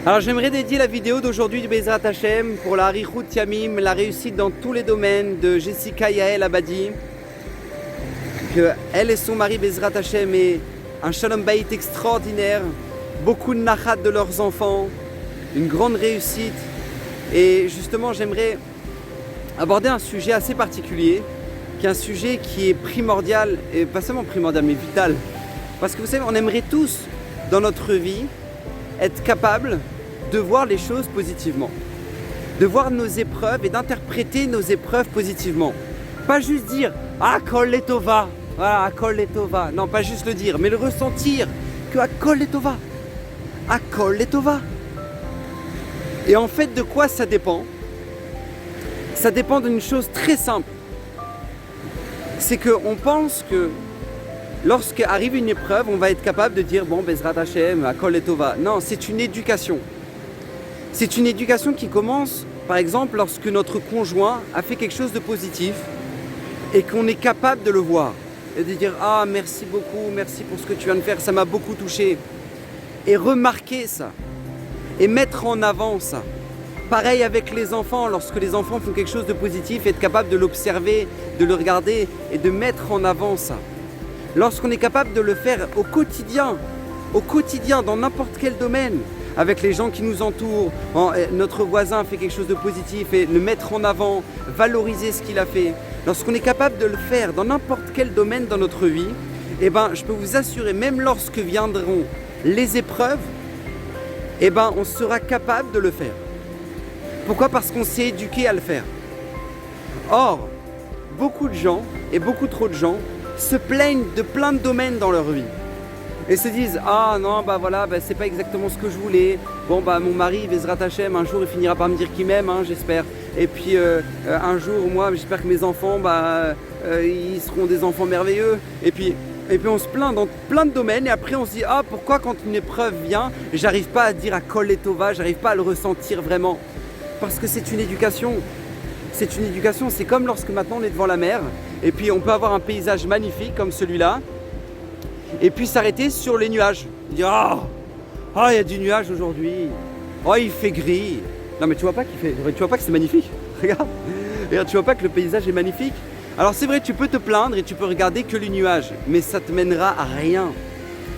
Alors j'aimerais dédier la vidéo d'aujourd'hui du Bezrat Hashem pour la Arichut Yamim, la réussite dans tous les domaines de Jessica Yael Abadi. Que elle et son mari Bezrat Hashem aient un Shalom Bayit extraordinaire, beaucoup de nachat de leurs enfants, une grande réussite. Et justement j'aimerais aborder un sujet assez particulier, qui est un sujet qui est primordial, et pas seulement primordial mais vital. Parce que vous savez, on aimerait tous dans notre vie être capable de voir les choses positivement, de voir nos épreuves et d'interpréter nos épreuves positivement. Pas juste dire « Ah, kol letova », voilà, « kol letova », non, pas juste le dire, mais le ressentir que « Ah, kol letova », « Ah, kol letova ». Et en fait, de quoi ça dépend? Ça dépend d'une chose très simple. C'est qu'on pense que lorsque arrive une épreuve, on va être capable de dire « Bon, Bezrat Hashem, « Kol letova ». Non, c'est une éducation. C'est une éducation qui commence, par exemple, lorsque notre conjoint a fait quelque chose de positif et qu'on est capable de le voir et de dire « Ah, merci beaucoup, merci pour ce que tu viens de faire, ça m'a beaucoup touché ». Et remarquer ça et mettre en avant ça. Pareil avec les enfants, lorsque les enfants font quelque chose de positif, être capable de l'observer, de le regarder et de mettre en avant ça. Lorsqu'on est capable de le faire au quotidien, dans n'importe quel domaine, avec les gens qui nous entourent, notre voisin fait quelque chose de positif et le mettre en avant, valoriser ce qu'il a fait. Lorsqu'on est capable de le faire dans n'importe quel domaine dans notre vie, eh ben, je peux vous assurer, même lorsque viendront les épreuves, eh ben, on sera capable de le faire. Pourquoi? Parce qu'on s'est éduqué à le faire. Or, beaucoup de gens, et beaucoup trop de gens, se plaignent de plein de domaines dans leur vie. Et se disent « Ah non, bah voilà, bah, c'est pas exactement ce que je voulais. Bon, bah mon mari, Bezrat Hashem, un jour il finira par me dire qu'il m'aime, hein, j'espère. Et puis un jour, moi, j'espère que mes enfants, ils seront des enfants merveilleux. Et puis on se plaint dans plein de domaines et après on se dit « Ah, pourquoi quand une épreuve vient, j'arrive pas à dire à Kol letova, j'arrive pas à le ressentir vraiment ?» Parce que c'est une éducation. C'est une éducation, c'est comme lorsque maintenant on est devant la mer et puis on peut avoir un paysage magnifique comme celui-là et puis s'arrêter sur les nuages. Dire « Ah, il y a du nuage aujourd'hui. Oh, il fait gris. » Non mais tu vois pas que c'est magnifique. Regarde, tu vois pas que le paysage est magnifique. Alors c'est vrai, tu peux te plaindre et tu peux regarder que les nuages, mais ça te mènera à rien.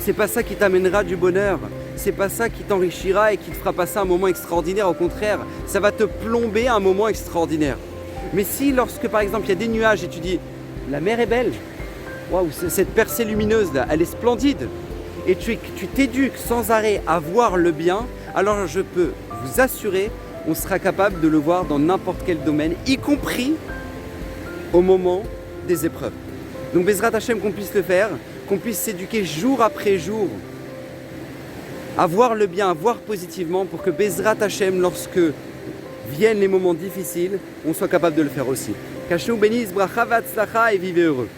C'est pas ça qui t'amènera du bonheur. C'est pas ça qui t'enrichira et qui te fera passer un moment extraordinaire. Au contraire, ça va te plomber un moment extraordinaire. Mais si lorsque par exemple il y a des nuages et tu dis la mer est belle, waouh, cette percée lumineuse là, elle est splendide, et tu t'éduques sans arrêt à voir le bien, alors je peux vous assurer, on sera capable de le voir dans n'importe quel domaine, y compris au moment des épreuves. Donc Bezrat Hashem, qu'on puisse le faire, qu'on puisse s'éduquer jour après jour à voir le bien, à voir positivement, pour que Bezrat Hashem, lorsque viennent les moments difficiles, on soit capable de le faire aussi. Qu'Hashem bénisse, bracha v'hatzlacha et vivez heureux.